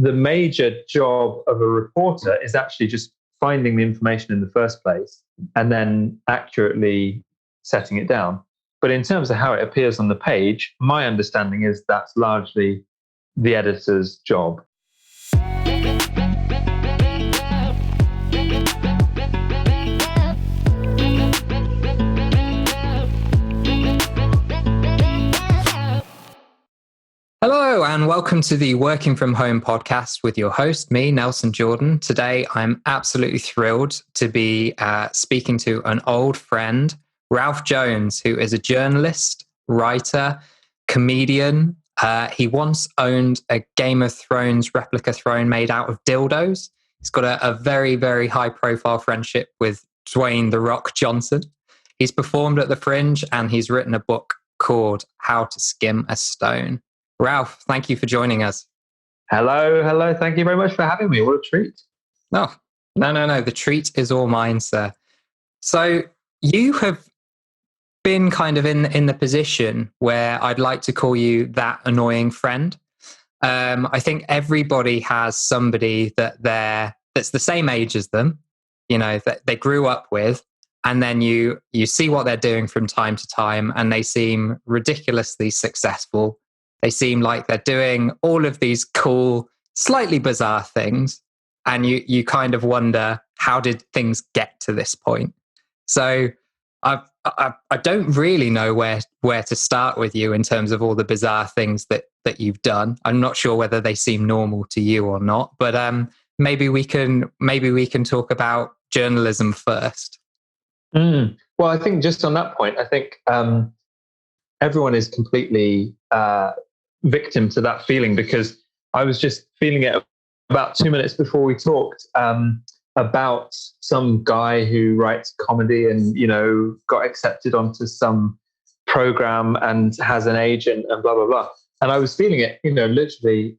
the major job of a reporter is actually just finding the information in the first place and then accurately setting it down. But in terms of how it appears on the page, my understanding is that's largely the editor's job. Hello and welcome to the Working From Home podcast with your host, me, Nelson Jordan. Today, I'm absolutely thrilled to be speaking to an old friend, Ralph Jones, who is a journalist, writer, comedian. He once owned a Game of Thrones replica throne made out of dildos. He's got a very, very high-profile friendship with Dwayne "The Rock" Johnson. He's performed at the Fringe and he's written a book called How to Skim a Stone. Ralph, thank you for joining us. Hello. Thank you very much for having me. What a treat. No. The treat is all mine, sir. So you have been kind of in the position where I'd like to call you that annoying friend. I think everybody has somebody that's the same age as them, that they grew up with, and then you see what they're doing from time to time, and they seem ridiculously successful. They seem like they're doing all of these cool, slightly bizarre things. And you kind of wonder, how did things get to this point? So I don't really know where to start with you in terms of all the bizarre things that you've done. I'm not sure whether they seem normal to you or not, but maybe we can talk about journalism first. Well, I think just on that point, I think everyone is completely victim to that feeling, because I was just feeling it about 2 minutes before we talked about some guy who writes comedy and got accepted onto some program and has an agent and blah blah blah, and I was feeling it literally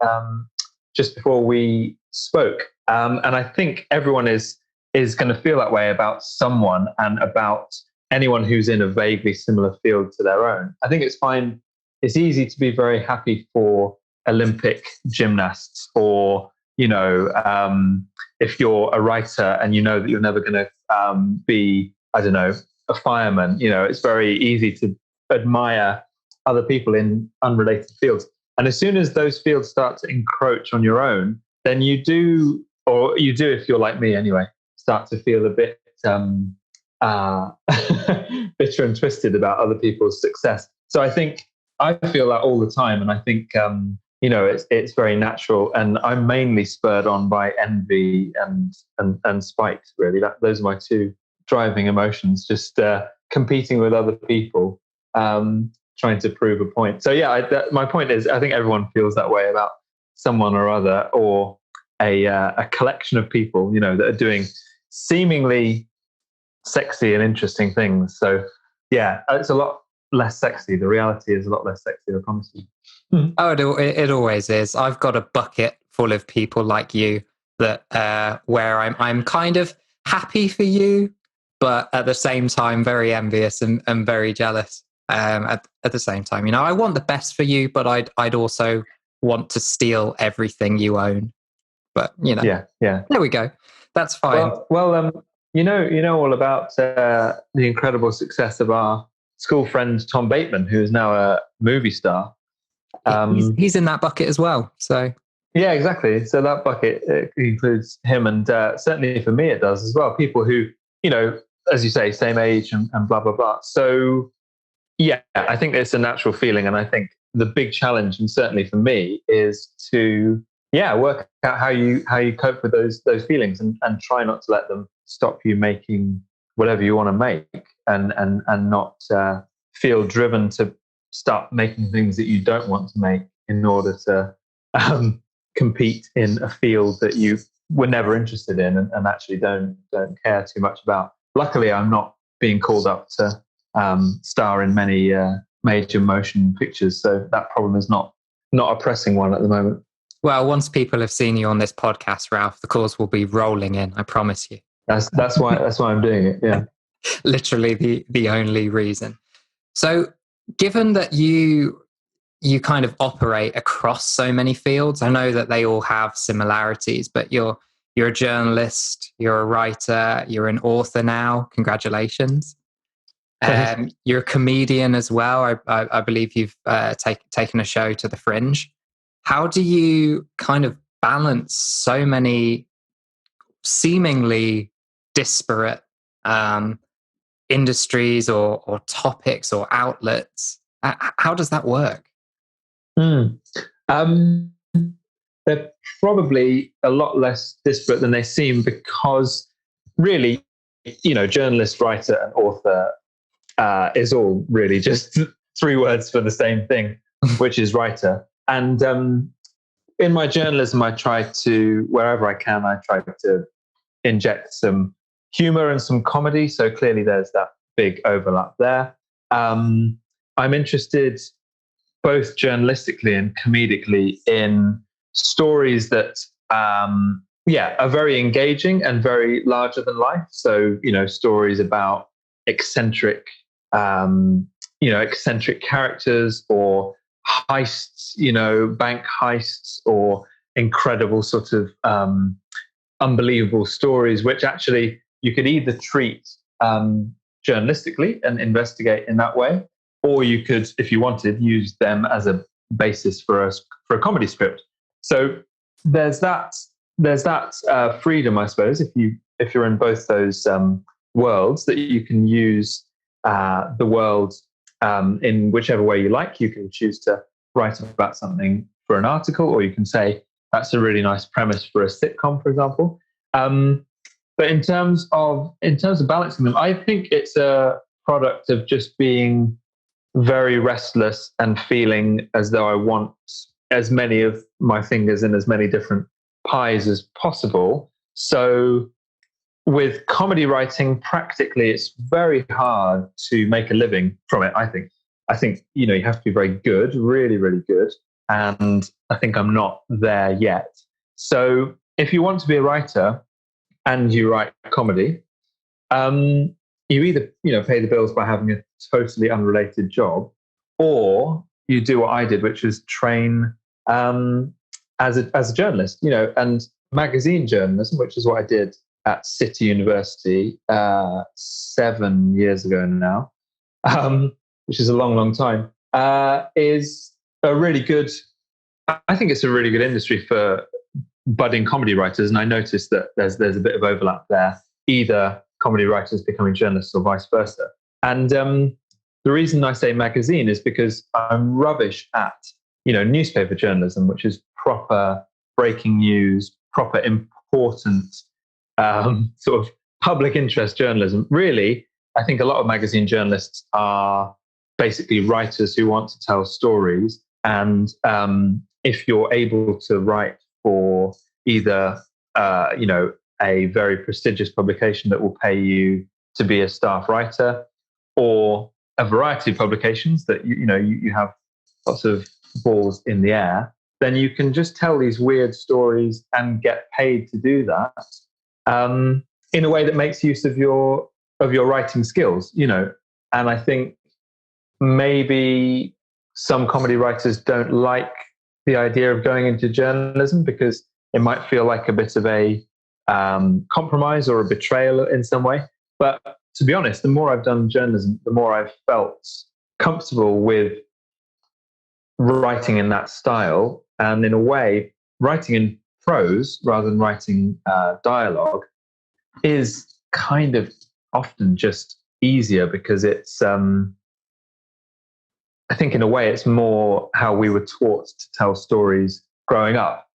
just before we spoke, and I think everyone is going to feel that way about someone and about anyone who's in a vaguely similar field to their own. I think it's fine. It's easy to be very happy for Olympic gymnasts, or if you're a writer and that you're never going to be, I don't know, a fireman. It's very easy to admire other people in unrelated fields. And as soon as those fields start to encroach on your own, then you do if you're like me anyway, start to feel a bit bitter and twisted about other people's success. So I think I feel that all the time, and I think it's very natural. And I'm mainly spurred on by envy and spite. Really, those are my two driving emotions. Just competing with other people, trying to prove a point. So yeah, my point is, I think everyone feels that way about someone or other, or a collection of people, that are doing seemingly sexy and interesting things. So yeah, it's a lot less sexy. The reality is a lot less sexy, I promise you. Oh, it always is. I've got a bucket full of people like you that where I'm kind of happy for you, but at the same time very envious and very jealous. At the same time, I want the best for you, but I'd also want to steal everything you own. But yeah. There we go. That's fine. Well, you know all about the incredible success of our school friend Tom Bateman, who is now a movie star. He's in that bucket as well. So yeah, exactly. So that bucket includes him, and certainly for me it does as well. People who, as you say, same age and blah blah blah. So yeah, I think it's a natural feeling, and I think the big challenge, and certainly for me, is to work out how you cope with those feelings and try not to let them stop you making whatever you want to make, and not feel driven to start making things that you don't want to make in order to compete in a field that you were never interested in and actually don't care too much about. Luckily, I'm not being called up to star in many major motion pictures, so that problem is not a pressing one at the moment. Well, once people have seen you on this podcast, Ralph, the calls will be rolling in. I promise you. That's why I'm doing it. Yeah, literally the only reason. So, given that you you kind of operate across so many fields. I know that they all have similarities, but you're a journalist, you're a writer, you're an author now. Congratulations. You're a comedian as well. I believe you've taken a show to the Fringe. How do you kind of balance so many seemingly disparate industries or topics or outlets? How does that work? They're probably a lot less disparate than they seem, because really, journalist, writer, and author is all really just 3 words for the same thing, which is writer. And in my journalism, I try to, wherever I can, I try to inject some humor and some comedy. So clearly there's that big overlap there. I'm interested both journalistically and comedically in stories that are very engaging and very larger than life. So, stories about eccentric characters, or heists, bank heists, or incredible sort of unbelievable stories, which actually you could either treat journalistically and investigate in that way, or you could, if you wanted, use them as a basis for a comedy script. So there's that freedom, I suppose, if you're in both those worlds, that you can use the world in whichever way you like. You can choose to write about something for an article, or you can say that's a really nice premise for a sitcom, for example. But in terms of balancing them, I think it's a product of just being very restless and feeling as though I want as many of my fingers in as many different pies as possible. So with comedy writing, practically, it's very hard to make a living from it, I think. You have to be very good, really, really good. And I think I'm not there yet. So if you want to be a writer and you write comedy, you either pay the bills by having a totally unrelated job, or you do what I did, which is train as a journalist, and magazine journalism, which is what I did at City University 7 years ago now, which is a long, long time, is a really good, I think it's a really good industry for budding comedy writers. And I noticed that there's a bit of overlap there, either comedy writers becoming journalists or vice versa. And the reason I say magazine is because I'm rubbish at, newspaper journalism, which is proper breaking news, proper important sort of public interest journalism. Really, I think a lot of magazine journalists are basically writers who want to tell stories. And if you're able to write for either, a very prestigious publication that will pay you to be a staff writer, or a variety of publications that you have lots of balls in the air, then you can just tell these weird stories and get paid to do that in a way that makes use of your writing skills. And I think maybe some comedy writers don't like the idea of going into journalism because it might feel like a bit of a compromise or a betrayal in some way. But to be honest, the more I've done journalism, the more I've felt comfortable with writing in that style. And in a way, writing in prose rather than writing dialogue is kind of often just easier, because it's, I think in a way, it's more how we were taught to tell stories growing up.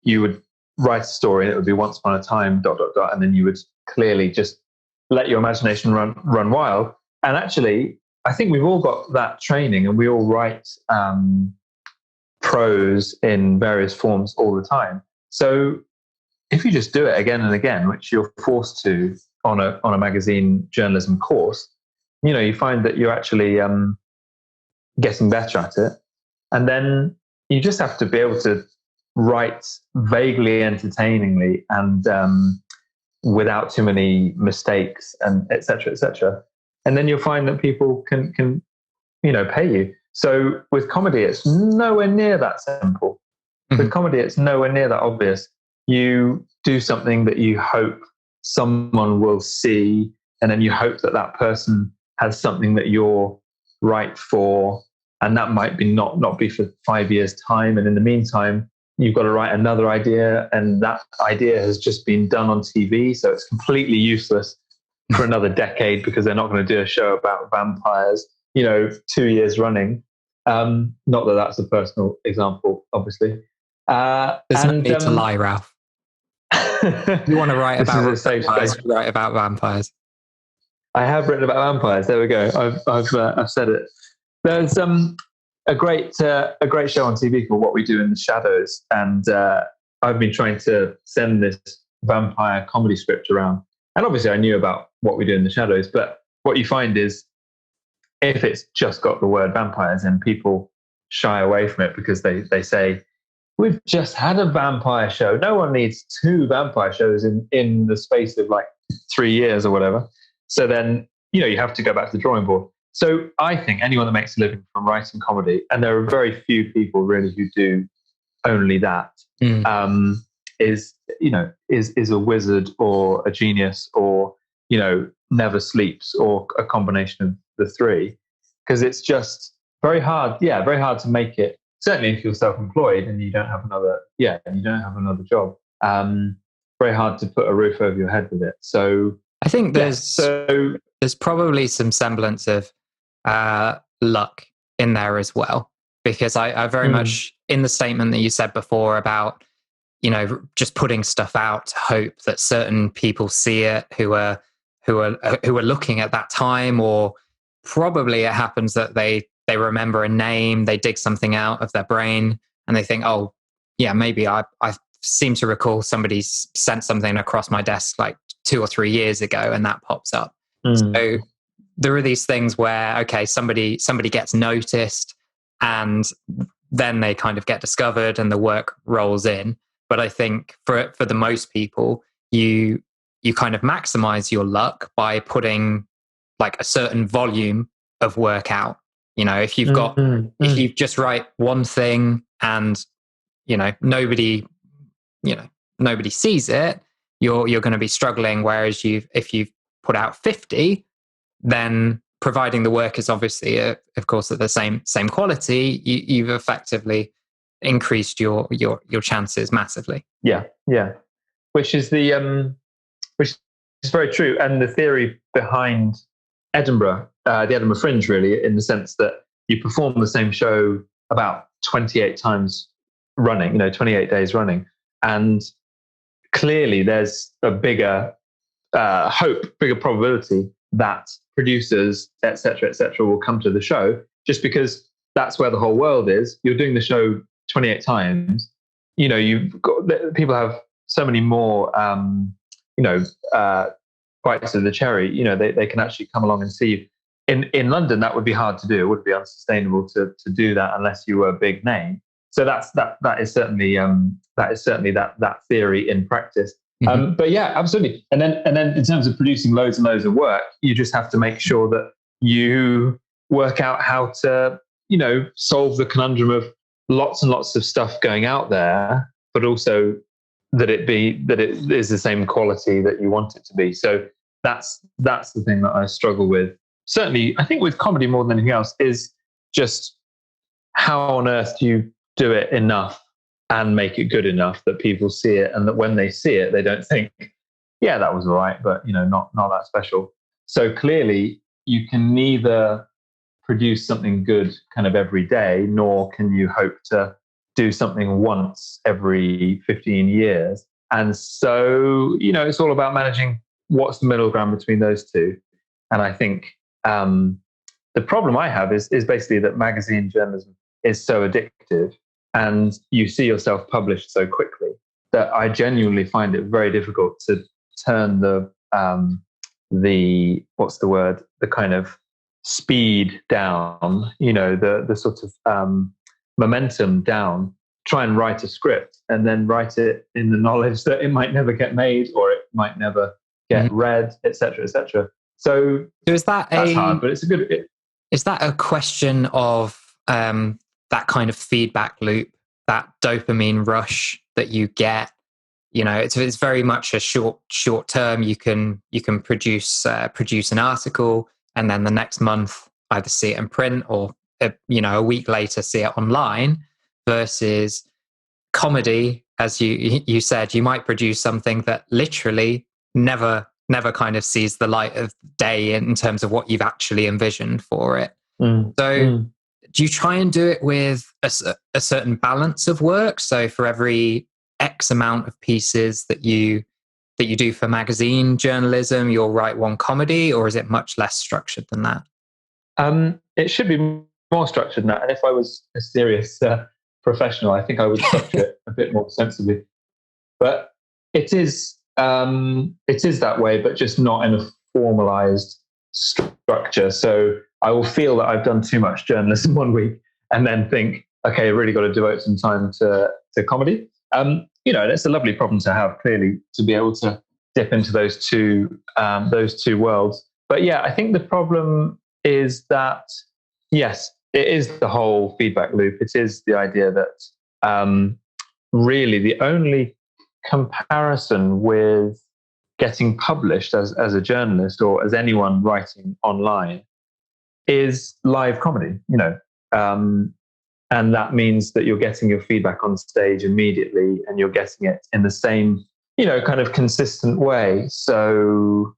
You would write a story and it would be once upon a time, ... and then you would clearly just let your imagination run wild. And actually, I think we've all got that training, and we all write prose in various forms all the time. So if you just do it again and again, which you're forced to on a magazine journalism course, you find that you're actually getting better at it. And then you just have to be able to write vaguely entertainingly and without too many mistakes, and et cetera, et cetera. And then you'll find that people can pay you. So with comedy, it's nowhere near that simple. With comedy, it's nowhere near that obvious. You do something that you hope someone will see, and then you hope that that person has something that you're right for, and that might be not be for 5 years' time. And in the meantime, you've got to write another idea, and that idea has just been done on TV, so it's completely useless for another decade because they're not going to do a show about vampires, 2 years running. Not that that's a personal example, obviously. There's no need to lie, Ralph. You want to write about vampires, write about vampires. I have written about vampires. There we go. I've said it. There's a great show on TV called What We Do in the Shadows, and I've been trying to send this vampire comedy script around. And obviously, I knew about What We Do in the Shadows, but what you find is if it's just got the word vampires, and people shy away from it because they say, we've just had a vampire show. No one needs 2 vampire shows in the space of like 3 years or whatever. So then, you have to go back to the drawing board. So I think anyone that makes a living from writing comedy, and there are very few people really who do only that, is a wizard or a genius or, never sleeps, or a combination of the three. Because it's just very hard to make it. Certainly if you're self-employed and you don't have another job, very hard to put a roof over your head with it. So I think there's probably some semblance of luck in there as well, because I very much, in the statement that you said before about, just putting stuff out to hope that certain people see it who are looking at that time, or probably it happens that they remember a name, they dig something out of their brain, and they think, oh, yeah, maybe I seem to recall somebody sent something across my desk like 2 or 3 years ago, and that pops up. So there are these things where, okay, somebody gets noticed, and then they kind of get discovered, and the work rolls in. But I think for the most people, you kind of maximize your luck by putting like a certain volume of work out. If you've got, if you just write one thing and, nobody sees it, you're going to be struggling. Whereas if you've put out 50, then providing the work is obviously, of course, at the same quality, you've effectively increased your chances massively. Yeah. Which is which is very true. And the theory behind Edinburgh, the Edinburgh Fringe, really, in the sense that you perform the same show about 28 times running, 28 days running. And clearly there's a bigger bigger probability that producers, et cetera, will come to the show, just because that's where the whole world is. You're doing the show 28 times. You've got, people have so many more, bites of the cherry. They can actually come along and see you. In London, that would be hard to do. It would be unsustainable to do that unless you were a big name. So that is certainly that theory in practice. But yeah, absolutely. And then in terms of producing loads and loads of work, you just have to make sure that you work out how to, solve the conundrum of lots and lots of stuff going out there, but also that it is the same quality that you want it to be. So that's the thing that I struggle with. Certainly, I think with comedy more than anything else is just how on earth do you do it enough and make it good enough that people see it, and that when they see it, they don't think, yeah, that was all right, but not that special. So clearly, you can neither produce something good kind of every day, nor can you hope to do something once every 15 years. And so, it's all about managing what's the middle ground between those two. And I think the problem I have is basically that magazine journalism is so addictive, and you see yourself published so quickly that I genuinely find it very difficult to turn the kind of speed down, the sort of momentum down, try and write a script and then write it in the knowledge that it might never get made, or it might never get read, etc., etc. So is that's hard, but it's a good. Is that a question of that kind of feedback loop, that dopamine rush that you get. It's very much a short term. You can produce an article, and then the next month either see it in print or a week later see it online. Versus comedy, as you said, you might produce something that literally never kind of sees the light of day in terms of what you've actually envisioned for it. Do you try and do it with a certain balance of work? So for every X amount of pieces that you do for magazine journalism, you'll write one comedy, or is it much less structured than that? It should be more structured than that. And if I was a serious professional, I think I would structure it a bit more sensibly. But it is that way, but just not in a formalized structure. So I will feel that I've done too much journalism one week and then think, okay, I really got to devote some time to comedy. And it's a lovely problem to have, clearly, to be able to dip into those two worlds. But yeah, I think the problem is that, yes, it is the whole feedback loop. It is the idea that really the only comparison with getting published as a journalist or as anyone writing online is live comedy, and that means that you're getting your feedback on stage immediately, and you're getting it in the same, kind of consistent way. So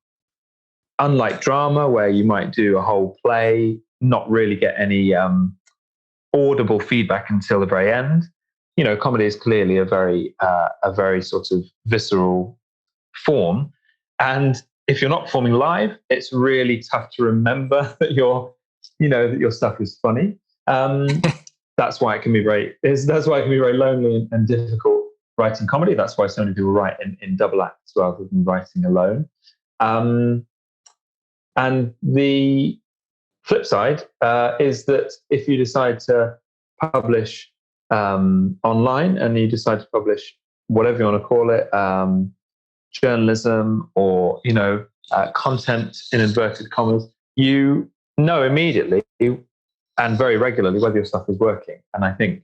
unlike drama, where you might do a whole play, not really get any audible feedback until the very end, comedy is clearly a very sort of visceral form. And if you're not performing live, it's really tough to remember that that your stuff is funny. That's why it can be very lonely and difficult writing comedy. That's why so many people write in double acts rather than writing alone. And the flip side is that if you decide to publish online, and you decide to publish whatever you want to call it, journalism or content in inverted commas, you know immediately and very regularly whether your stuff is working. And I think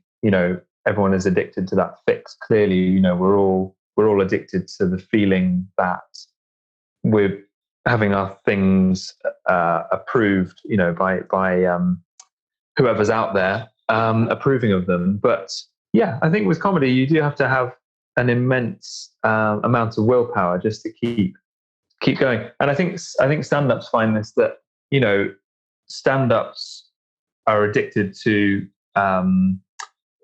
everyone is addicted to that fix. Clearly, we're all addicted to the feeling that we're having our things approved, by whoever's out there approving of them. But yeah, I think with comedy you do have to have an immense amount of willpower just to keep going. And I think stand-ups find this, that stand-ups are addicted to the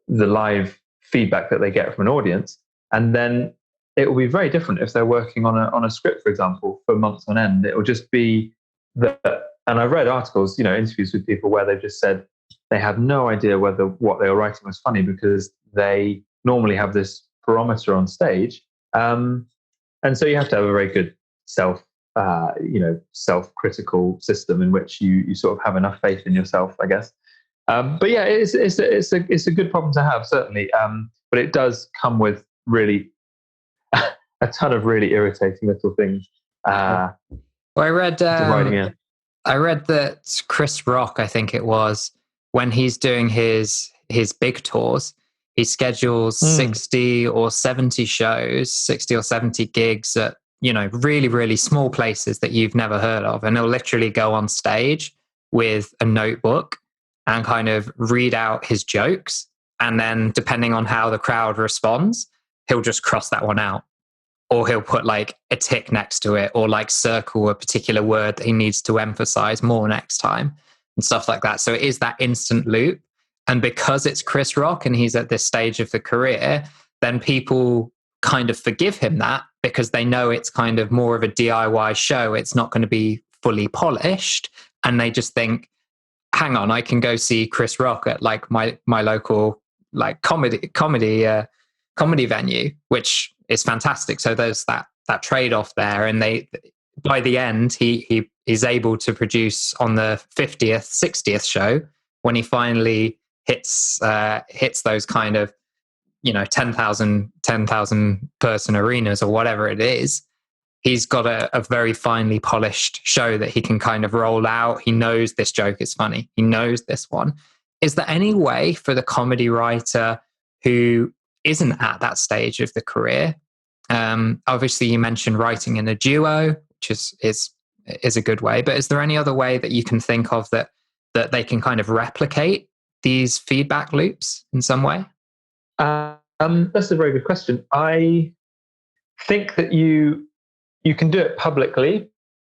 live feedback that they get from an audience, and then it will be very different if they're working on a script, for example, for months on end. It will just be that. And I've read articles, interviews with people where they've just said they had no idea whether what they were writing was funny, because they normally have this barometer on stage, and so you have to have a very good self-critical system in which you sort of have enough faith in yourself, I guess. But yeah, it's a good problem to have, certainly. But it does come with really a ton of really irritating little things. Well, I read that Chris Rock, I think it was, when he's doing his big tours, he schedules 60 or 70 shows, 60 or 70 gigs at really, really small places that you've never heard of. And he'll literally go on stage with a notebook and kind of read out his jokes. And then depending on how the crowd responds, he'll just cross that one out. Or he'll put like a tick next to it, or like circle a particular word that he needs to emphasize more next time and stuff like that. So it is that instant loop. And because it's Chris Rock and he's at this stage of the career, then people kind of forgive him that, because they know it's kind of more of a DIY show. It's not going to be fully polished. And they just think, hang on, I can go see Chris Rock at like my local like comedy venue, which is fantastic. So there's that trade-off there. And by the end, he is able to produce on the 50th, 60th show, when he finally hits those kind of 10,000 person arenas or whatever it is. He's got a very finely polished show that he can kind of roll out. He knows this joke is funny. He knows this one. is there any way for the comedy writer who isn't at that stage of the career? Obviously, you mentioned writing in a duo, which is a good way. But is there any other way that you can think of that they can kind of replicate these feedback loops in some way? That's a very good question. I think that you can do it publicly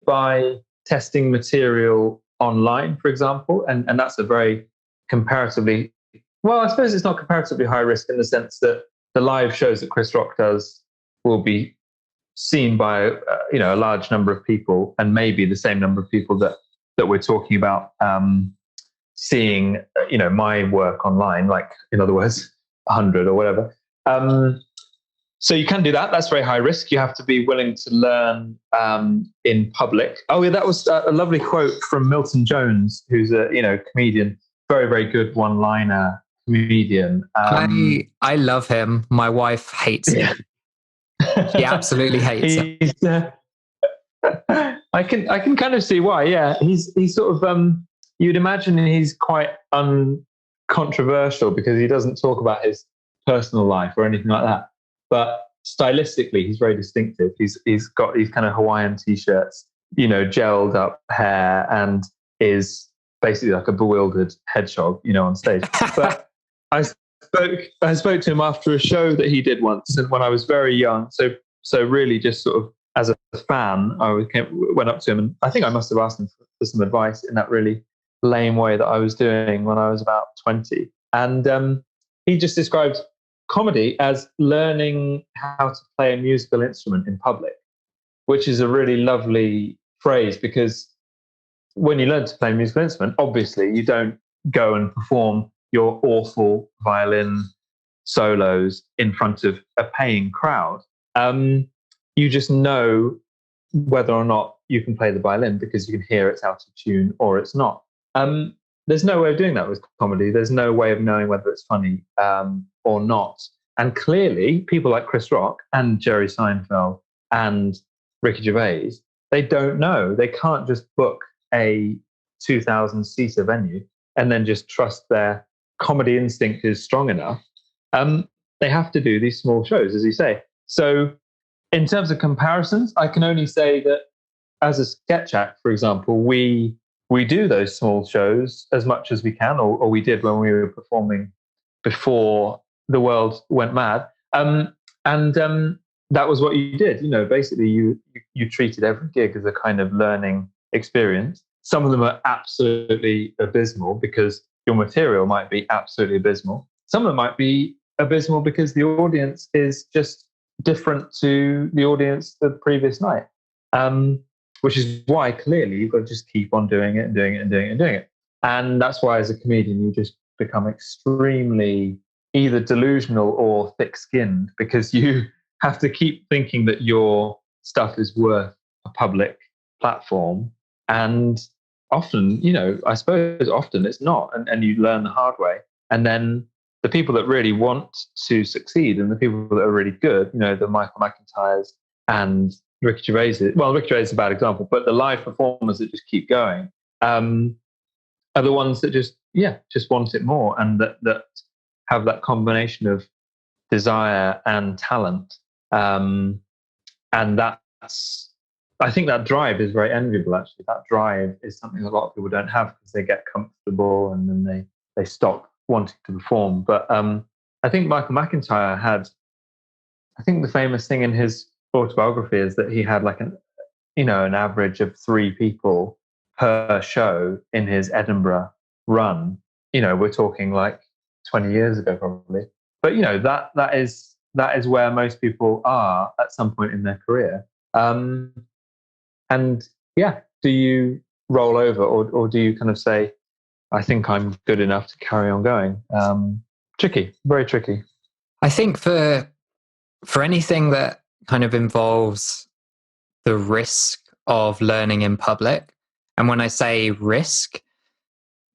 by testing material online, for example, and that's a very comparatively, well, I suppose it's not comparatively high risk in the sense that the live shows that Chris Rock does will be seen by a large number of people, and maybe the same number of people that we're talking about seeing my work online, like, in other words, 100 or whatever. So you can do that. That's very high risk. You have to be willing to learn in public. Oh yeah, that was a lovely quote from Milton Jones, who's a comedian, very, very good one-liner comedian. I love him. My wife hates him. She absolutely hates him. I can kind of see why. Yeah, he's sort of you'd imagine he's quite uncontroversial because he doesn't talk about his personal life or anything like that. But stylistically, he's very distinctive. He's got these kind of Hawaiian t-shirts, gelled up hair, and is basically like a bewildered hedgehog, on stage. But I spoke to him after a show that he did once, and when I was very young. So really, just sort of as a fan, I went up to him, and I think I must have asked him for some advice in that really lame way that I was doing when I was about 20. And he just described comedy as learning how to play a musical instrument in public, which is a really lovely phrase, because when you learn to play a musical instrument, obviously you don't go and perform your awful violin solos in front of a paying crowd. You just know whether or not you can play the violin because you can hear it's out of tune or it's not. There's no way of doing that with comedy. There's no way of knowing whether it's funny or not. And clearly, people like Chris Rock and Jerry Seinfeld and Ricky Gervais, they don't know. They can't just book a 2,000-seater venue and then just trust their comedy instinct is strong enough. They have to do these small shows, as you say. So in terms of comparisons, I can only say that as a sketch act, for example, we do those small shows as much as we can, or we did when we were performing before the world went mad. And that was what you did. Basically you treated every gig as a kind of learning experience. Some of them are absolutely abysmal because your material might be absolutely abysmal. Some of them might be abysmal because the audience is just different to the audience the previous night. Which is why clearly you've got to just keep on doing it and doing it and doing it and doing it. And that's why as a comedian, you just become extremely either delusional or thick-skinned, because you have to keep thinking that your stuff is worth a public platform. And often, I suppose often it's not. And you learn the hard way. And then the people that really want to succeed and the people that are really good, the Michael McIntyres and Ricky Gervais. Well, Ricky Gervais is a bad example, but the live performers that just keep going are the ones that just want it more, and that have that combination of desire and talent. And I think that drive is very enviable. Actually, that drive is something a lot of people don't have because they get comfortable and then they stop wanting to perform. But I think Michael McIntyre had, I think the famous thing in his autobiography is that he had like an average of 3 people per show in his Edinburgh run. We're talking like 20 years ago probably. But that is where most people are at some point in their career. And yeah, do you roll over or do you kind of say, I think I'm good enough to carry on going? Tricky, very tricky. I think for anything that kind of involves the risk of learning in public. And when I say risk,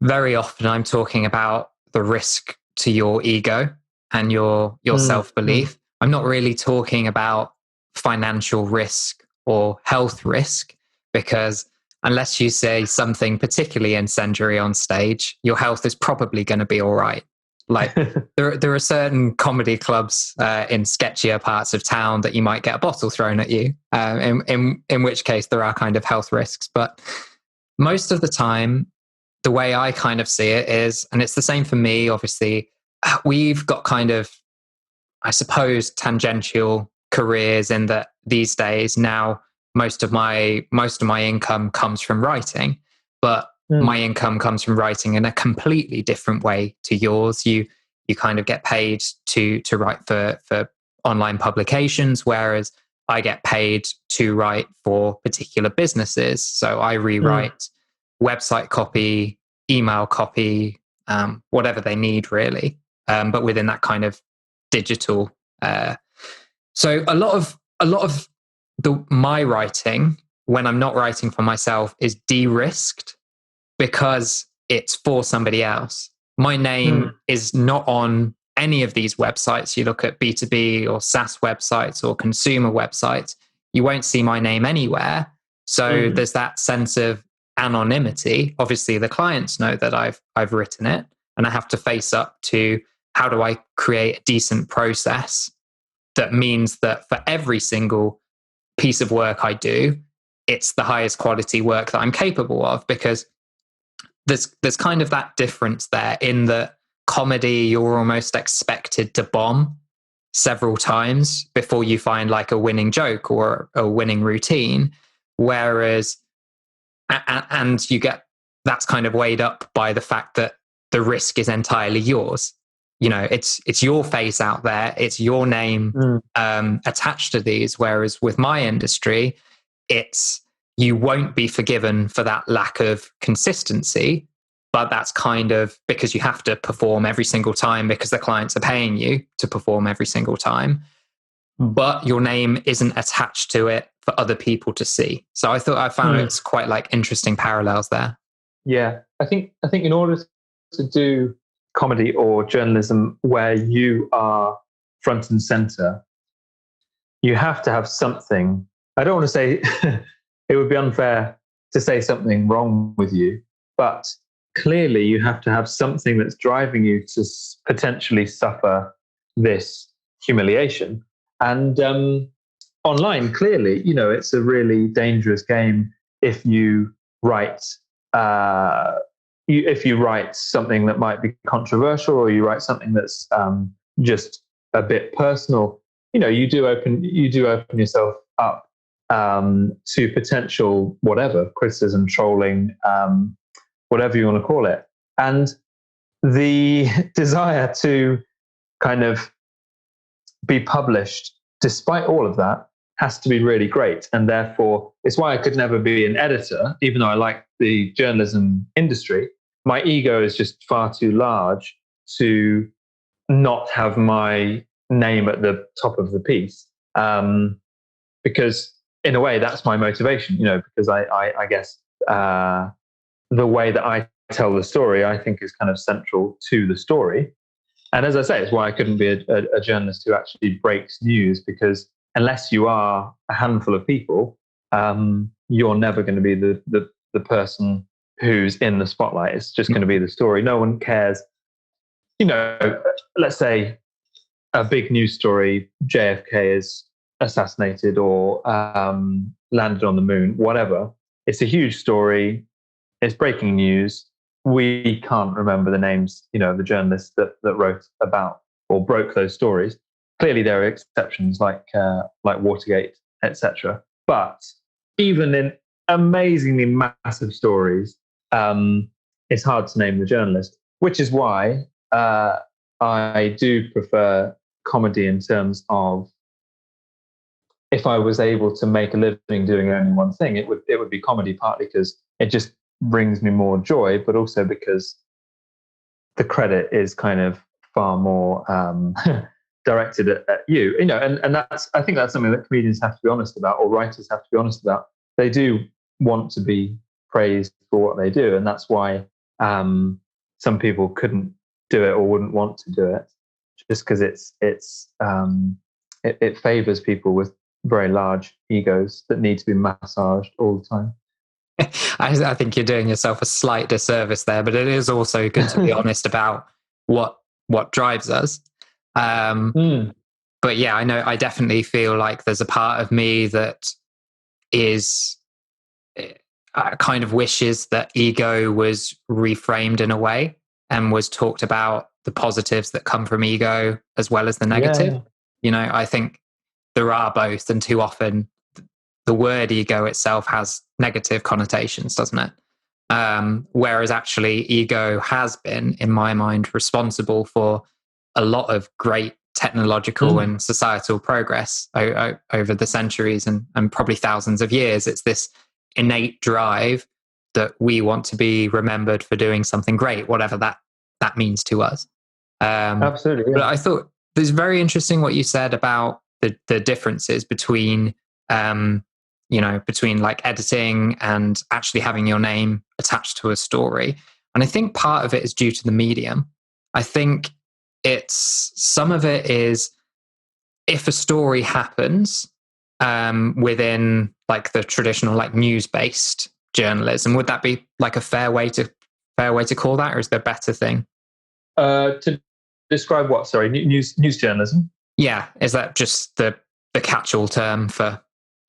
very often I'm talking about the risk to your ego and your self-belief. I'm not really talking about financial risk or health risk, because unless you say something particularly incendiary on stage, your health is probably going to be all right. Like there are certain comedy clubs in sketchier parts of town that you might get a bottle thrown at you, in which case there are kind of health risks. But most of the time, the way I kind of see it is, and it's the same for me, obviously, we've got kind of, I suppose, tangential careers in that these days now most of my income comes from writing, but my income comes from writing in a completely different way to yours. You kind of get paid to write for online publications, whereas I get paid to write for particular businesses. So I rewrite website copy, email copy, whatever they need really, but within that kind of digital. So a lot of my writing, when I'm not writing for myself, is de-risked because it's for somebody else. My name is not on any of these websites. You look at B2B or SaaS websites or consumer websites, you won't see my name anywhere. So there's that sense of anonymity. Obviously, the clients know that I've written it, and I have to face up to how do I create a decent process that means that for every single piece of work I do, it's the highest quality work that I'm capable of, because there's kind of that difference there in that comedy, you're almost expected to bomb several times before you find like a winning joke or a winning routine. Whereas, and you get, that's kind of weighed up by the fact that the risk is entirely yours. You know, it's your face out there, it's your name attached to these. Whereas with my industry, it's, you won't be forgiven for that lack of consistency, but that's kind of because you have to perform every single time because the clients are paying you to perform every single time, but your name isn't attached to it for other people to see. So I found it's quite like interesting parallels there. Yeah, I think in order to do comedy or journalism where you are front and center, you have to have something. I don't want to say it would be unfair to say something wrong with you, but clearly you have to have something that's driving you to potentially suffer this humiliation. And online, clearly, you know, it's a really dangerous game if you write if you write something that might be controversial, or you write something that's just a bit personal. You know, you do open yourself up to potential whatever criticism, trolling, whatever you want to call it. And the desire to kind of be published despite all of that has to be really great. And therefore, it's why I could never be an editor, even though I like the journalism industry. My ego is just far too large to not have my name at the top of the piece. Because in a way, that's my motivation, you know, because I guess the way that I tell the story, I think, is kind of central to the story. And as I say, it's why I couldn't be a journalist who actually breaks news, because unless you are a handful of people, you're never going to be the person who's in the spotlight. It's just going to be the story. No one cares. You know, let's say a big news story, JFK is assassinated or landed on the moon, whatever. It's a huge story. It's breaking news. We can't remember the names, you know, the journalists that wrote about or broke those stories. Clearly, there are exceptions like Watergate, etc. But even in amazingly massive stories, it's hard to name the journalist, which is why I do prefer comedy in terms of, if I was able to make a living doing only one thing, it would be comedy, partly because it just brings me more joy, but also because the credit is kind of far more directed at you. You know, and I think that's something that comedians have to be honest about, or writers have to be honest about. They do want to be praised for what they do, and that's why some people couldn't do it or wouldn't want to do it, just because it favors people with very large egos that need to be massaged all the time. I think you're doing yourself a slight disservice there, but it is also good to be honest about what drives us. But yeah, I know I definitely feel like there's a part of me that is kind of wishes that ego was reframed in a way and was talked about the positives that come from ego as well as the negative. Yeah. You know, I think there are both, and too often the word ego itself has negative connotations, doesn't it? Whereas actually ego has been, in my mind, responsible for a lot of great technological and societal progress over the centuries and probably thousands of years. It's this innate drive that we want to be remembered for doing something great, whatever that means to us. Absolutely. Yeah. But I thought it's very interesting what you said about the differences between between like editing and actually having your name attached to a story. And I think part of it is due to the medium. I think some of it is if a story happens within like the traditional like news-based journalism, would that be like a fair way to call that, or is there a better thing? To describe what? Sorry, news journalism. Yeah, is that just the catch-all term for?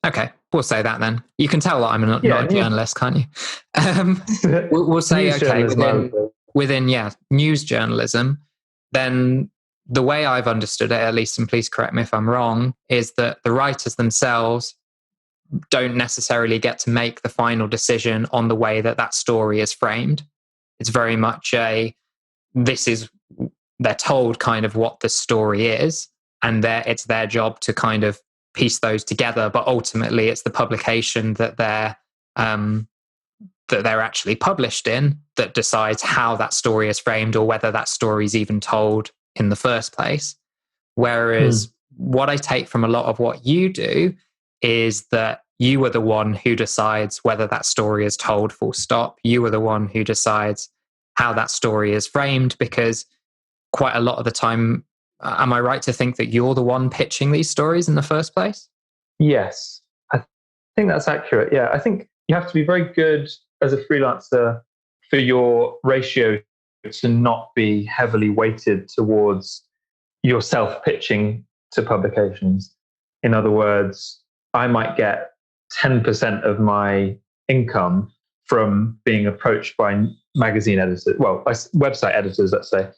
Okay, we'll say that then. You can tell that I'm not a journalist, can't you? We'll say okay within news journalism. Then the way I've understood it, at least, and please correct me if I'm wrong, is that the writers themselves don't necessarily get to make the final decision on the way that story is framed. It's very much they're told kind of what the story is, and it's their job to kind of piece those together. But ultimately, it's the publication that they're actually published in that decides how that story is framed or whether that story is even told in the first place. Whereas what I take from a lot of what you do is that you are the one who decides whether that story is told, full stop. You are the one who decides how that story is framed, because quite a lot of the time, am I right to think that you're the one pitching these stories in the first place? Yes, I think that's accurate. Yeah, I think you have to be very good as a freelancer for your ratio to not be heavily weighted towards yourself pitching to publications. In other words, I might get 10% of my income from being approached by magazine editors, website editors, let's say.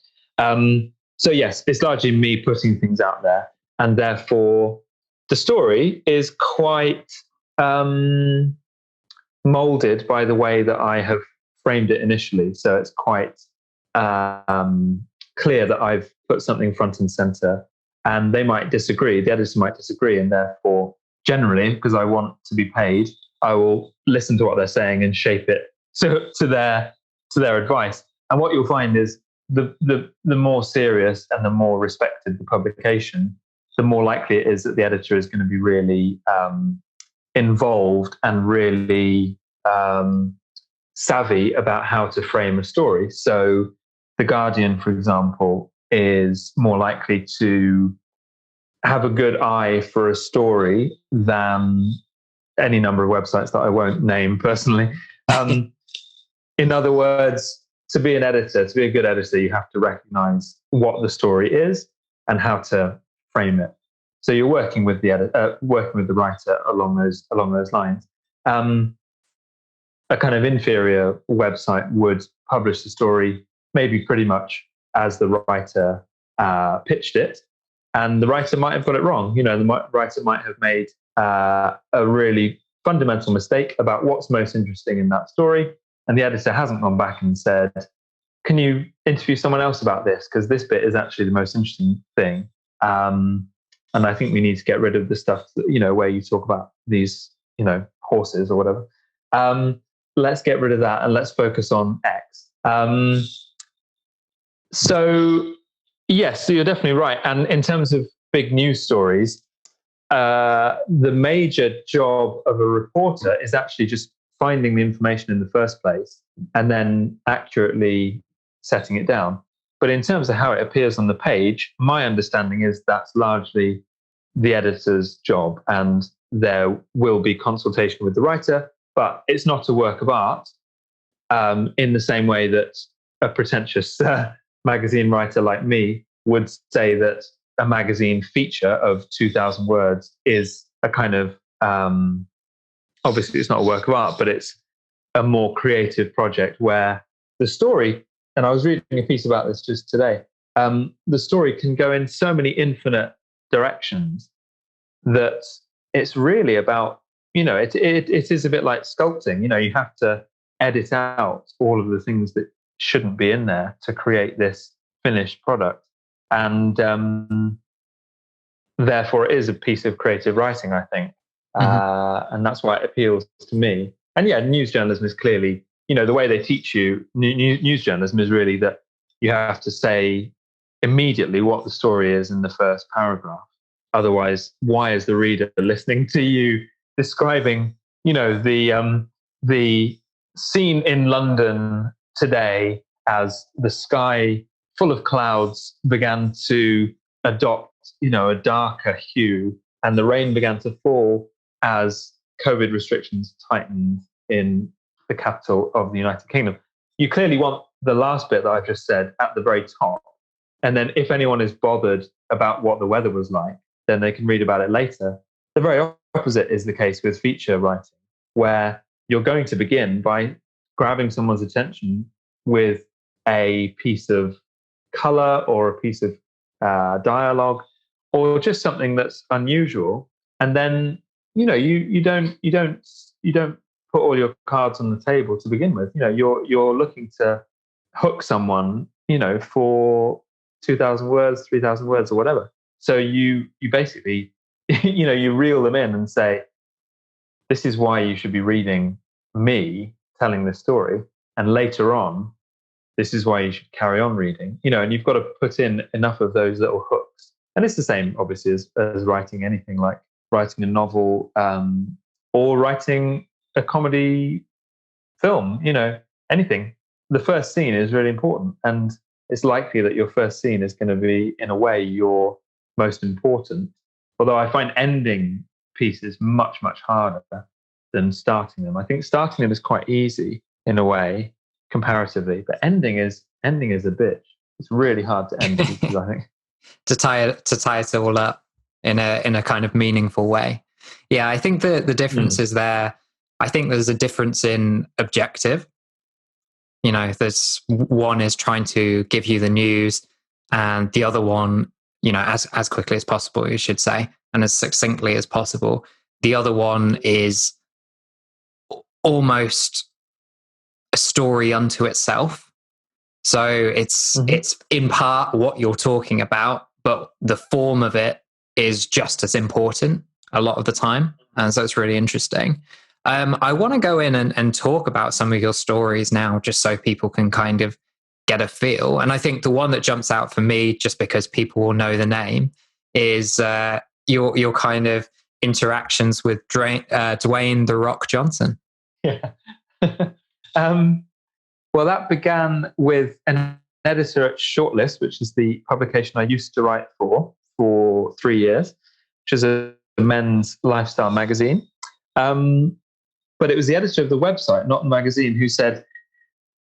So yes, it's largely me putting things out there, and therefore the story is quite molded by the way that I have framed it initially. So it's quite clear that I've put something front and center, and they might disagree. The editor might disagree, and therefore, generally, because I want to be paid, I will listen to what they're saying and shape it to their advice. And what you'll find is the more serious and the more respected the publication, the more likely it is that the editor is going to be really involved and really savvy about how to frame a story. So The Guardian, for example, is more likely to have a good eye for a story than any number of websites that I won't name personally. In other words, to be an editor, to be a good editor, you have to recognize what the story is and how to frame it. So you're working with the writer along those lines. A kind of inferior website would publish the story maybe pretty much as the writer pitched it, and the writer might have got it wrong. The writer might have made a really fundamental mistake about what's most interesting in that story, and the editor hasn't gone back and said, can you interview someone else about this? Because this bit is actually the most interesting thing. And I think we need to get rid of the stuff that, where you talk about these, horses or whatever. Let's get rid of that and let's focus on X. So you're definitely right. And in terms of big news stories, the major job of a reporter is actually just finding the information in the first place and then accurately setting it down. But in terms of how it appears on the page, my understanding is that's largely the editor's job, and there will be consultation with the writer, but it's not a work of art in the same way that a pretentious magazine writer like me would say that a magazine feature of 2,000 words is a kind of, obviously it's not a work of art, but it's a more creative project where the story, and I was reading a piece about this just today, the story can go in so many infinite directions that it's really about, it is a bit like sculpting. You have to edit out all of the things that shouldn't be in there to create this finished product. And therefore, it is a piece of creative writing, I think. And that's why it appeals to me. And yeah, news journalism is clearly, the way they teach you news journalism is really that you have to say immediately what the story is in the first paragraph. Otherwise, why is the reader listening to you describing, the scene in London today as the sky full of clouds began to adopt, a darker hue, and the rain began to fall as COVID restrictions tightened in the capital of the United Kingdom. You clearly want the last bit that I've just said at the very top. And then if anyone is bothered about what the weather was like, then they can read about it later. The very opposite is the case with feature writing, where you're going to begin by grabbing someone's attention with a piece of color or a piece of dialogue or just something that's unusual. And then, you don't put all your cards on the table to begin with. You're looking to hook someone, for 2,000 words, 3,000 words or whatever. So you basically, you reel them in and say, this is why you should be reading me telling this story. And later on, this is why you should carry on reading, and you've got to put in enough of those little hooks. And it's the same, obviously, as writing anything, like writing a novel or writing a comedy film, anything. The first scene is really important. And it's likely that your first scene is going to be, in a way, your most important. Although I find ending pieces much, much harder than starting them. I think starting them is quite easy in a way, comparatively, but ending is a bitch. It's really hard to end pieces, I think. to tie it all up in a kind of meaningful way. Yeah, I think the difference is there. I think there's a difference in objective. There's one is trying to give you the news, and the other one, as quickly as possible, you should say, and as succinctly as possible. The other one is almost a story unto itself. So it's in part what you're talking about, but the form of it is just as important a lot of the time. And so it's really interesting. I want to go in and talk about some of your stories now, just so people can kind of get a feel. And I think the one that jumps out for me, just because people will know the name, is your kind of interactions with Dwayne "The Rock" Johnson. Yeah. Well, that began with an editor at Shortlist, which is the publication I used to write for 3 years, which is a men's lifestyle magazine. But it was the editor of the website, not the magazine, who said,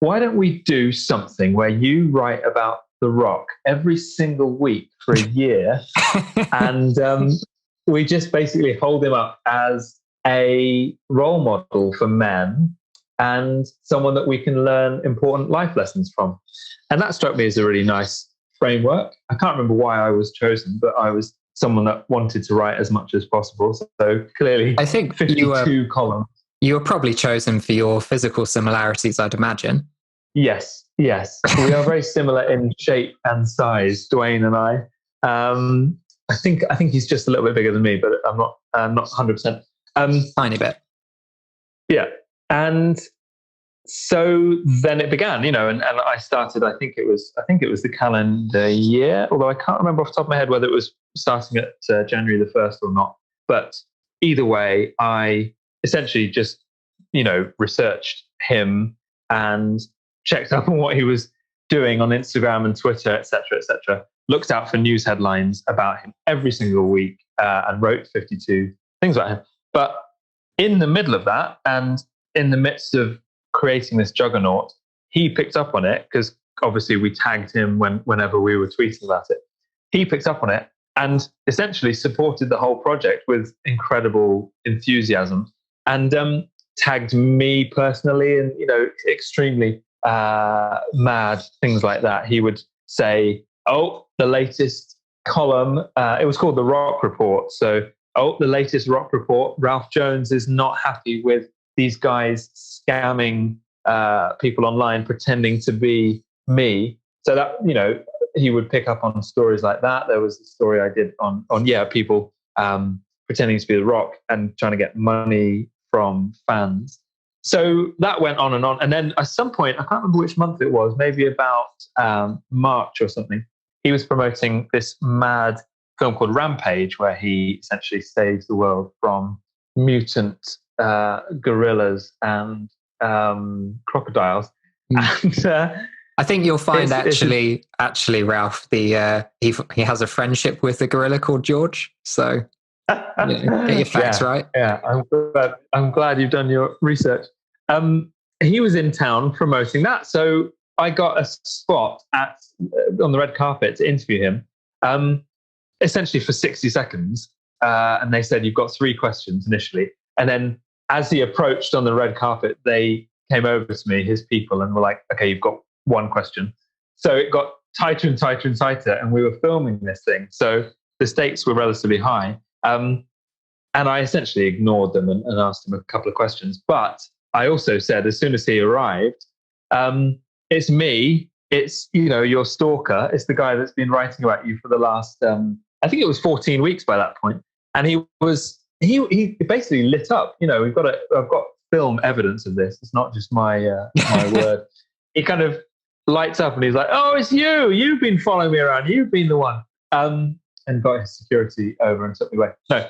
why don't we do something where you write about The Rock every single week for a year? And we just basically hold him up as a role model for men and someone that we can learn important life lessons from. And that struck me as a really nice framework. I can't remember why I was chosen, but I was someone that wanted to write as much as possible. So clearly, I think 52 columns. You were probably chosen for your physical similarities, I'd imagine. Yes. We are very similar in shape and size, Dwayne and I. I think he's just a little bit bigger than me, but I'm not 100%. Tiny bit. Yeah. And so then it began, and I started, I think it was the calendar year, although I can't remember off the top of my head whether it was starting at January the 1st or not. But either way, I essentially just, researched him and checked up on what he was doing on Instagram and Twitter, etc., looked out for news headlines about him every single week and wrote 52 things about him. But in the middle of that, and in the midst of creating this juggernaut, he picked up on it because obviously we tagged him whenever we were tweeting about it. He picked up on it and essentially supported the whole project with incredible enthusiasm, and tagged me personally in, extremely mad things like that. He would say, "Oh, the latest column." It was called the Rock Report. So, "Oh, the latest Rock Report. Ralph Jones is not happy with these guys scamming people online, pretending to be me." So that, he would pick up on stories like that. There was a story I did on people pretending to be The Rock and trying to get money from fans. So that went on. And then at some point, I can't remember which month it was, maybe about March or something, he was promoting this mad film called Rampage, where he essentially saves the world from mutant gorillas and crocodiles. And I think you'll find actually, Ralph, he has a friendship with a gorilla called George. So get your facts right. Yeah, I'm glad you've done your research. He was in town promoting that, so I got a spot on the red carpet to interview him, essentially for 60 seconds. And they said, "You've got 3 questions initially," and then as he approached on the red carpet, they came over to me, his people, and were like, "Okay, you've got 1 question." So it got tighter and tighter and tighter, and we were filming this thing. So the stakes were relatively high. And I essentially ignored them and asked him a couple of questions. But I also said, as soon as he arrived, "It's me. It's, your stalker. It's the guy that's been writing about you for the last, I think it was 14 weeks by that point." And he basically lit up. I've got film evidence of this. It's not just my word. He kind of lights up and he's like, "Oh, it's you. You've been following me around. You've been the one." And got his security over and took me away. No,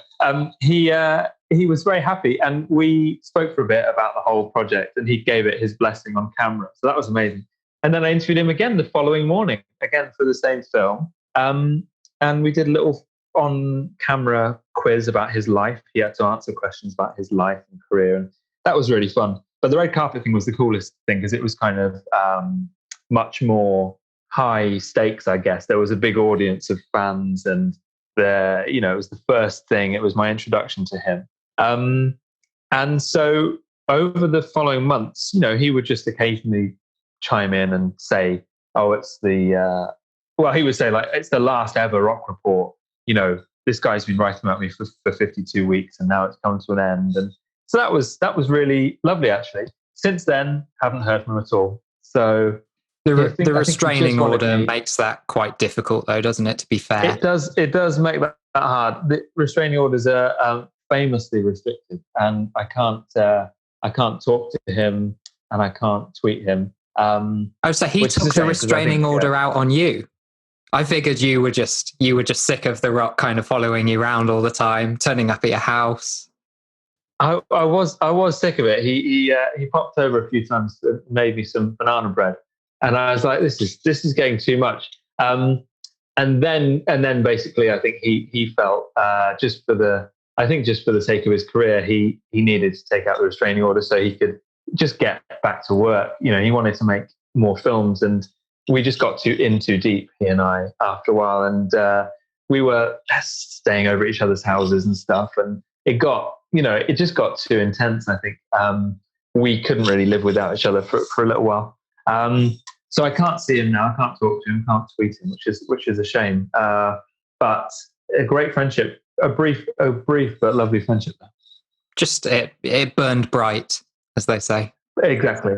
he was very happy, and we spoke for a bit about the whole project, and he gave it his blessing on camera. So that was amazing. And then I interviewed him again the following morning, again for the same film. And we did a little on-camera quiz about his life. He had to answer questions about his life and career, and that was really fun. But the red carpet thing was the coolest thing because it was kind of much more high stakes, I guess. There was a big audience of fans, and it was the first thing. It was my introduction to him. And so over the following months, he would just occasionally chime in and say, "Oh, it's he would say, like, "It's the last ever Rock Report. This guy's been writing about me for 52 weeks and now it's come to an end." And so that was really lovely, actually. Since then, haven't heard from him at all. So the restraining order makes that quite difficult, though, doesn't it, to be fair? It does make that hard. The restraining orders are famously restricted, and I can't talk to him and I can't tweet him. So he took the restraining order out on you. I figured you were just sick of The Rock kind of following you around all the time, turning up at your house. I was sick of it. He popped over a few times, made me some banana bread, and I was like, this is getting too much. And then basically, I think he felt just for the sake of his career, he needed to take out the restraining order so he could just get back to work. He wanted to make more films, and we just got in too deep, he and I, after a while, and we were staying over at each other's houses and stuff, and it just got too intense. I think we couldn't really live without each other for a little while. So I can't see him now. I can't talk to him. Can't tweet him, which is a shame. But a great friendship, a brief but lovely friendship. Just it burned bright, as they say. Exactly.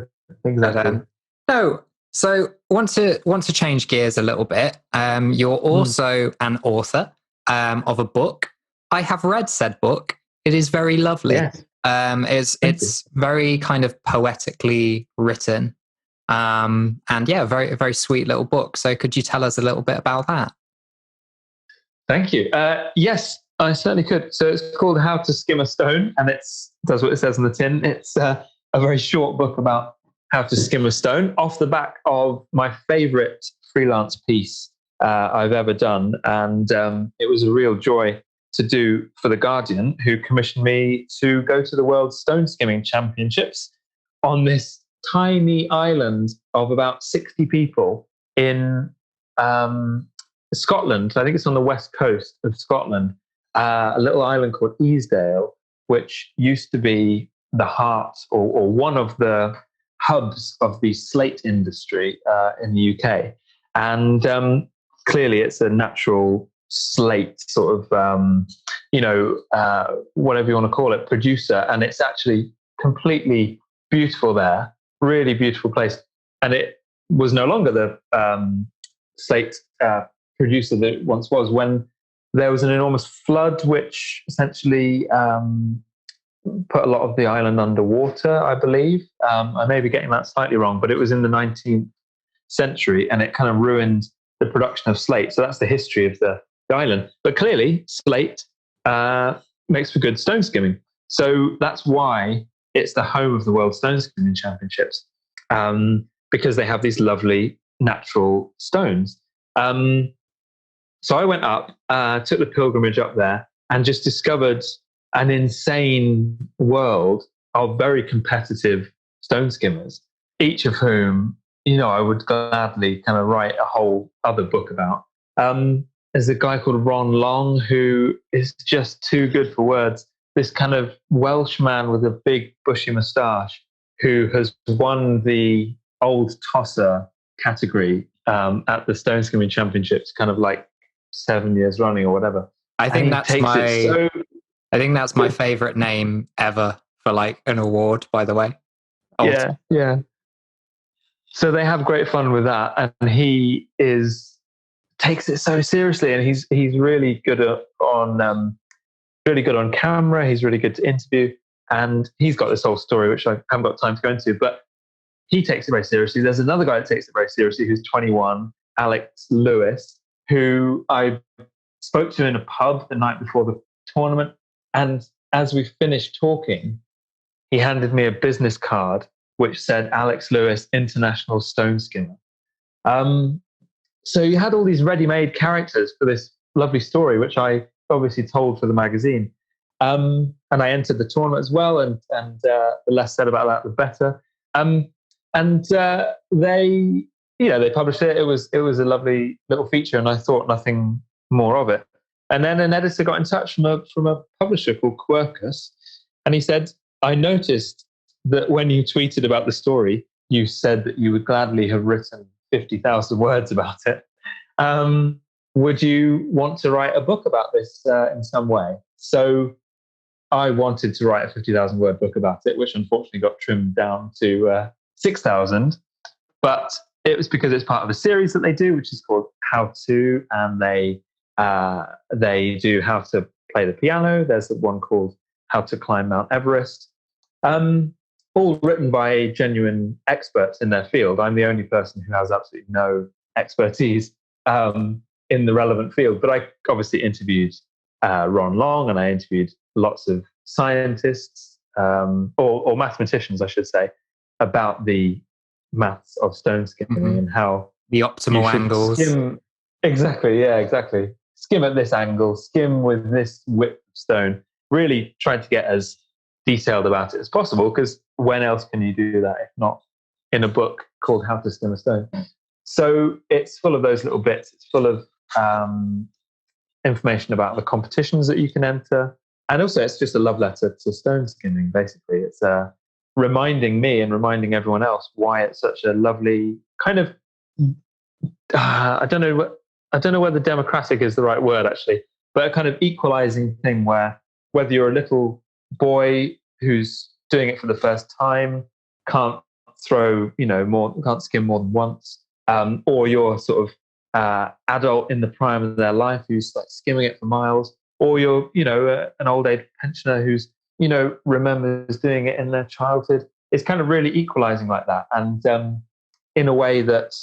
So want to change gears a little bit. You're also an author of a book. I have read said book. It is very lovely. Yes. It's very kind of poetically written. And very, very sweet little book. So could you tell us a little bit about that? Thank you. Yes, I certainly could. So it's called How to Skim a Stone, and does what it says on the tin. It's a very short book about how to skim a stone, off the back of my favorite freelance piece I've ever done. And it was a real joy to do for The Guardian, who commissioned me to go to the World Stone Skimming Championships on this tiny island of about 60 people in Scotland. I think it's on the west coast of Scotland, a little island called Easdale, which used to be the heart or one of the hubs of the slate industry in the UK. And clearly it's a natural slate sort of, whatever you want to call it, producer. And it's actually completely beautiful there, really beautiful place. And it was no longer the slate producer that it once was, when there was an enormous flood, which essentially put a lot of the island underwater, I believe. I may be getting that slightly wrong, but it was in the 19th century, and it kind of ruined the production of slate. So that's the history of the island. But clearly, slate makes for good stone skimming. So that's why it's the home of the World Stone Skimming Championships, because they have these lovely natural stones. So I went up, took the pilgrimage up there, and just discovered an insane world of very competitive stone skimmers, each of whom, I would gladly kind of write a whole other book about. There's a guy called Ron Long, who is just too good for words. This kind of Welsh man with a big bushy moustache, who has won the old tosser category at the Stone Skimming Championships, kind of like 7 years running or whatever. I think that's my favorite name ever for like an award, by the way. Yeah. So they have great fun with that, and he takes it so seriously, and he's really good on camera. He's really good to interview, and he's got this whole story which I haven't got time to go into, but he takes it very seriously. There's another guy that takes it very seriously, who's 21, Alex Lewis, who I spoke to in a pub the night before the tournament. And as we finished talking, he handed me a business card which said Alex Lewis, International Stone Skimmer. So you had all these ready-made characters for this lovely story, which I obviously told for the magazine. And I entered the tournament as well, and the less said about that, the better. They published it. It was a lovely little feature, and I thought nothing more of it. And then an editor got in touch from a publisher called Quercus, and he said, I noticed that when you tweeted about the story, you said that you would gladly have written 50,000 words about it. Would you want to write a book about this in some way? So I wanted to write a 50,000 word book about it, which unfortunately got trimmed down to 6,000. But it was because it's part of a series that they do, which is called How To, and they do how to play the piano. There's one called How to Climb Mount Everest. All written by genuine experts in their field. I'm the only person who has absolutely no expertise in the relevant field. But I obviously interviewed Ron Long, and I interviewed lots of scientists or mathematicians, I should say, about the maths of stone skimming and how the optimal angles. Skim. Exactly. Skim at this angle, skim with this width of stone. Really trying to get as detailed about it as possible, because when else can you do that if not in a book called How to Skim a Stone? So it's full of those little bits. It's full of information about the competitions that you can enter, and also it's just a love letter to stone skimming. Basically, it's reminding me and reminding everyone else why it's such a lovely kind of I don't know whether democratic is the right word actually, but a kind of equalizing thing where whether you're a little boy who's doing it for the first time, can't can't skim more than once, or you're sort of adult in the prime of their life who's like skimming it for miles, or you're an old age pensioner who's remembers doing it in their childhood. It's kind of really equalizing like that, and in a way that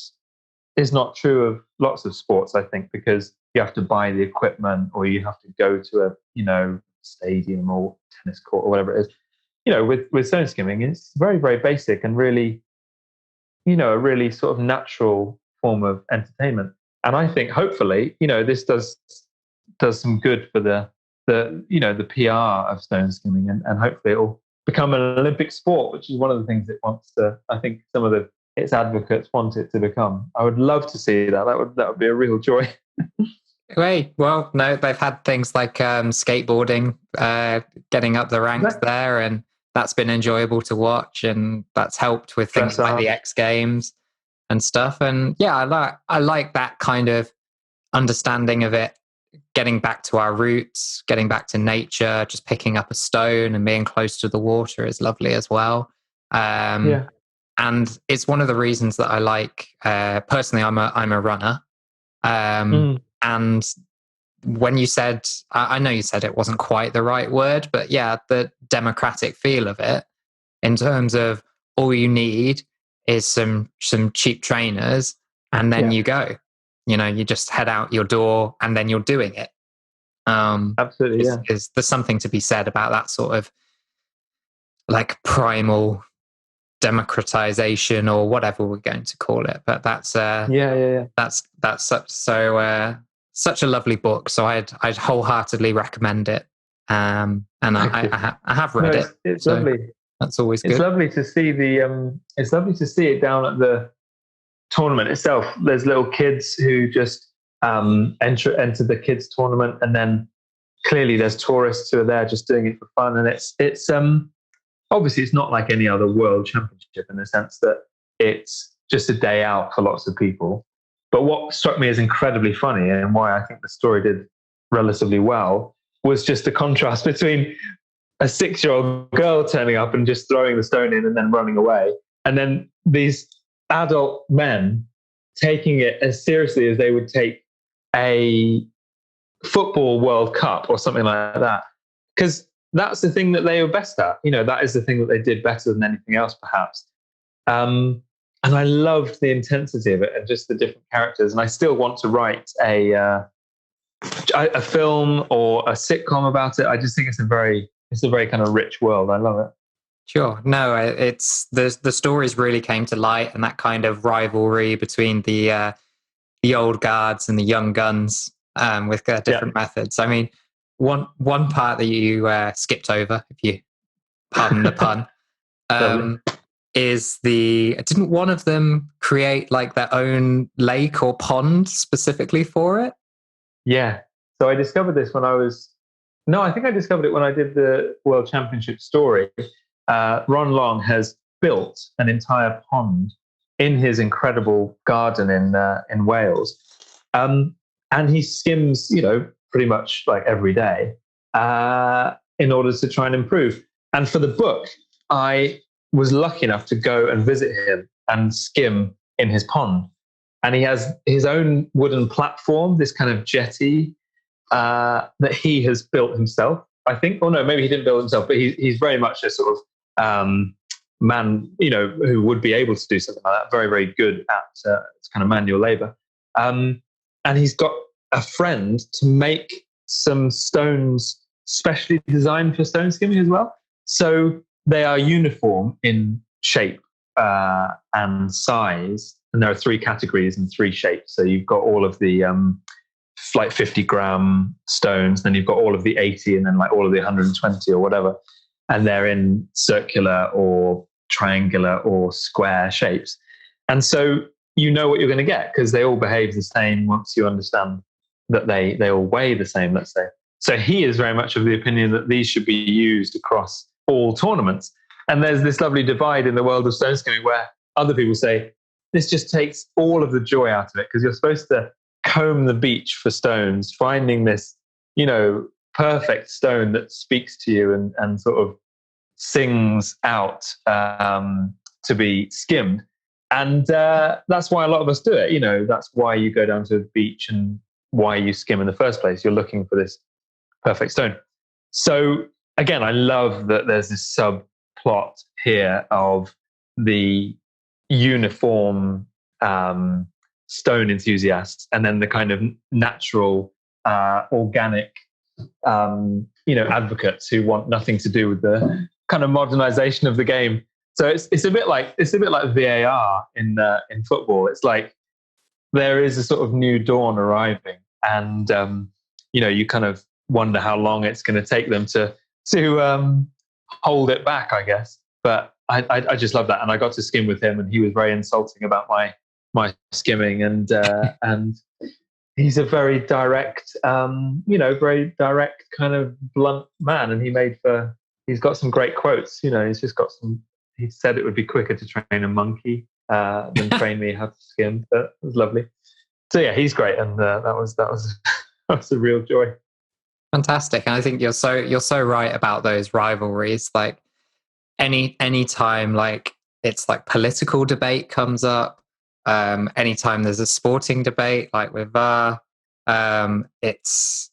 is not true of lots of sports, I think, because you have to buy the equipment, or you have to go to a stadium or tennis court or whatever it is. With stone skimming, it's very, very basic and really, a really sort of natural form of entertainment. And I think hopefully, this does some good for the the PR of stone skimming, and hopefully it'll become an Olympic sport, which is one of the things it wants to. I think some of its advocates want it to become. I would love to see that. That would be a real joy. Great. Well, no, they've had things like skateboarding getting up the ranks there, and that's been enjoyable to watch, and that's helped with things like the X Games and stuff. And yeah, I like that kind of understanding of it, getting back to our roots, getting back to nature, just picking up a stone and being close to the water is lovely as well. And it's one of the reasons that I like, personally, I'm a runner. And when you said, I know you said it wasn't quite the right word, but yeah, the democratic feel of it, in terms of all you need is some cheap trainers, and then you go. You just head out your door and then you're doing it. Absolutely, there's something to be said about that sort of like primal democratization, or whatever we're going to call it. But that's that's such a lovely book. So I'd wholeheartedly recommend it. And I have read it. It's lovely. That's always good. It's lovely to see it's lovely to see it down at the tournament itself. There's little kids who just enter the kids tournament, and then clearly there's tourists who are there just doing it for fun. And it's obviously it's not like any other world championship in the sense that it's just a day out for lots of people. But what struck me as incredibly funny, and why I think the story did relatively well, was just the contrast between a 6-year-old girl turning up and just throwing the stone in and then running away, and then these adult men taking it as seriously as they would take a football World Cup or something like that. Because that's the thing that they were best at. That is the thing that they did better than anything else, perhaps. And I loved the intensity of it and just the different characters. And I still want to write a film or a sitcom about it. I just think it's a very kind of rich world. I love it. Sure. No, it's the stories really came to light, and that kind of rivalry between the old guards and the young guns with different methods. I mean, one part that you skipped over, if you pardon the pun, is didn't one of them create like their own lake or pond specifically for it? Yeah. So I discovered this I think I discovered it when I did the World Championship story. Ron Long has built an entire pond in his incredible garden in Wales. And he skims, pretty much like every day in order to try and improve. And for the book, I was lucky enough to go and visit him and skim in his pond. And he has his own wooden platform, this kind of jetty that he has built himself, I think. Or no, maybe he didn't build himself, but he's very much a sort of man, who would be able to do something like that. Very, very good at kind of manual labor. And he's got a friend to make some stones specially designed for stone skimming as well. So they are uniform in shape and size. And there are 3 categories and 3 shapes. So you've got all of the like 50-gram stones, then you've got all of the 80, and then like all of the 120 or whatever. And they're in circular or triangular or square shapes. And so you know what you're going to get, because they all behave the same once you understand that they all weigh the same, let's say. So he is very much of the opinion that these should be used across all tournaments. And there's this lovely divide in the world of stone skimming where other people say, this just takes all of the joy out of it, because you're supposed to comb the beach for stones, finding this, perfect stone that speaks to you and sort of sings out to be skimmed. And that's why a lot of us do it. That's why you go down to the beach and why you skim in the first place. You're looking for this perfect stone. So again, I love that there's this subplot here of the uniform stone enthusiasts, and then the kind of natural, organic, advocates who want nothing to do with the kind of modernization of the game. So it's a bit like VAR in football. It's like there is a sort of new dawn arriving, and you kind of wonder how long it's going to take them to hold it back, I guess. But I just love that, and I got to skim with him, and he was very insulting about my skimming, and he's a very direct, very direct kind of blunt man, and he's got some great quotes. He's just got some. He said it would be quicker to train a monkey than train me how to skim. But it was lovely. So yeah, he's great, and that was that was a real joy. Fantastic, and I think you're so right about those rivalries. Like any time, like it's like political debate comes up. Anytime there's a sporting debate, like with it's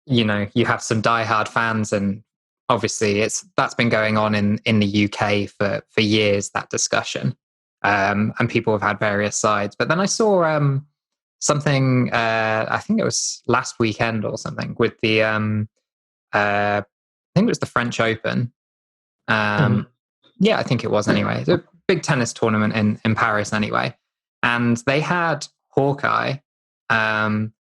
you have some diehard fans, and obviously that's been going on in the UK for years, that discussion, and people have had various sides. But then I saw something, I think it was last weekend or something, with the I think it was the French Open. Yeah, I think it was anyway. It's a big tennis tournament in Paris anyway. And they had Hawkeye,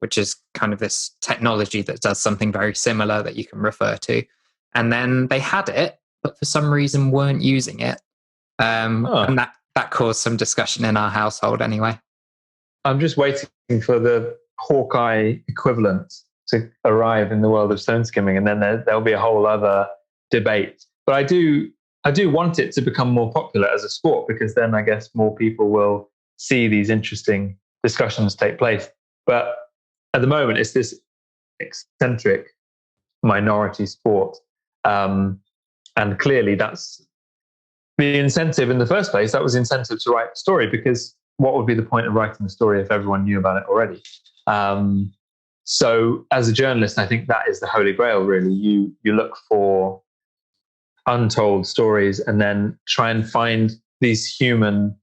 which is kind of this technology that does something very similar that you can refer to. And then they had it, but for some reason weren't using it. And that caused some discussion in our household anyway. I'm just waiting for the Hawkeye equivalent to arrive in the world of stone skimming, and then there'll be a whole other debate. But I do want it to become more popular as a sport, because then I guess more people will see these interesting discussions take place. But at the moment, it's this eccentric minority sport. And clearly that's the incentive in the first place. That was the incentive to write the story, because what would be the point of writing the story if everyone knew about it already? So as a journalist, I think that is the holy grail, really. You look for untold stories and then try and find these human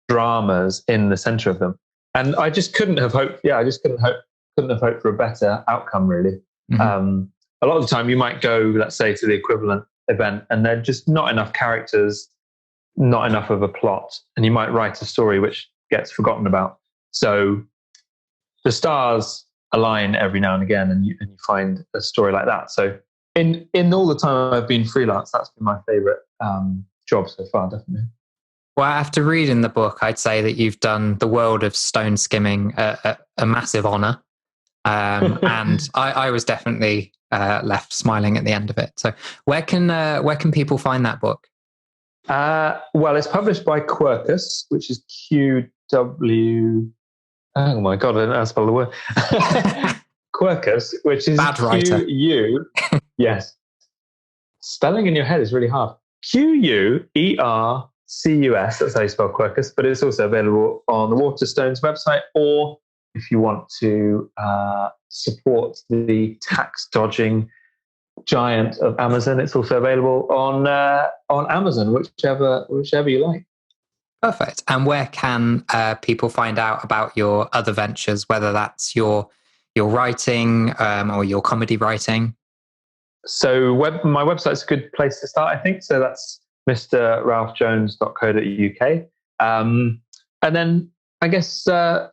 dramas in the center of them. And I just couldn't have hoped. Yeah, I just couldn't have hoped for a better outcome, really. Mm-hmm. A lot of the time you might go, let's say, to the equivalent event, and there are just not enough characters, not enough of a plot, and you might write a story which gets forgotten about. So the stars align every now and again, and you find a story like that. So in all the time I've been freelance, that's been my favorite job so far, definitely. Well, after reading the book, I'd say that you've done the world of stone skimming a massive honor. And I was definitely left smiling at the end of it. So where can people find that book? Well, it's published by Quercus, which is QW. Oh my God, I don't know how to spell the word. Quercus, which is bad writer. QU. Yes. Spelling in your head is really hard. QUERCUS. That's how you spell Quercus. But it's also available on the Waterstones website, or if you want to support the tax dodging giant of Amazon, it's also available on Amazon, whichever you like. Perfect. And where can people find out about your other ventures, whether that's your writing or your comedy writing? So my website's a good place to start, I think. So that's mrralphjones.co.uk. And then I guess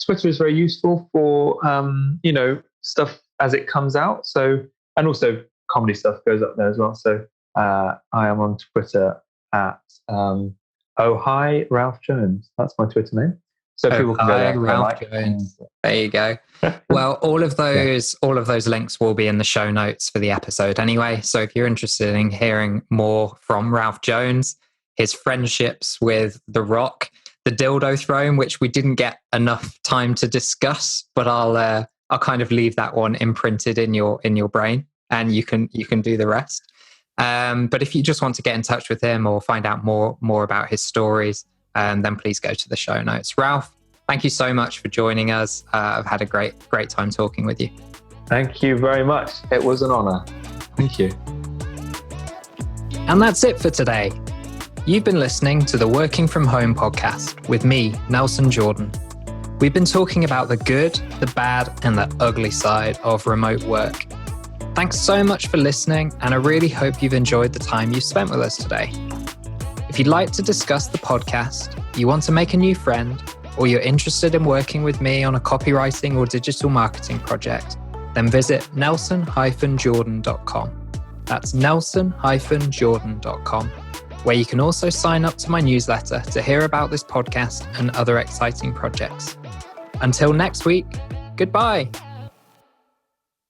Twitter is very useful for stuff as it comes out. So, and also comedy stuff goes up there as well. So I am on Twitter at Oh Hi Ralph Jones. That's my Twitter name. So people can go there. Ralph Jones. There you go. Well, all of those links will be in the show notes for the episode anyway. So if you're interested in hearing more from Ralph Jones, his friendships with The Rock, the dildo throne, which we didn't get enough time to discuss, but I'll kind of leave that one imprinted in your brain, and you can do the rest. But if you just want to get in touch with him or find out more about his stories, then please go to the show notes. Ralph, thank you so much for joining us. I've had a great time talking with you. Thank you very much. It was an honor. Thank you. And that's it for today. You've been listening to the Working From Home podcast with me, Nelson Jordan. We've been talking about the good, the bad, and the ugly side of remote work. Thanks so much for listening, and I really hope you've enjoyed the time you've spent with us today. If you'd like to discuss the podcast, you want to make a new friend, or you're interested in working with me on a copywriting or digital marketing project, then visit nelson-jordan.com. That's nelson-jordan.com, where you can also sign up to my newsletter to hear about this podcast and other exciting projects. Until next week, goodbye.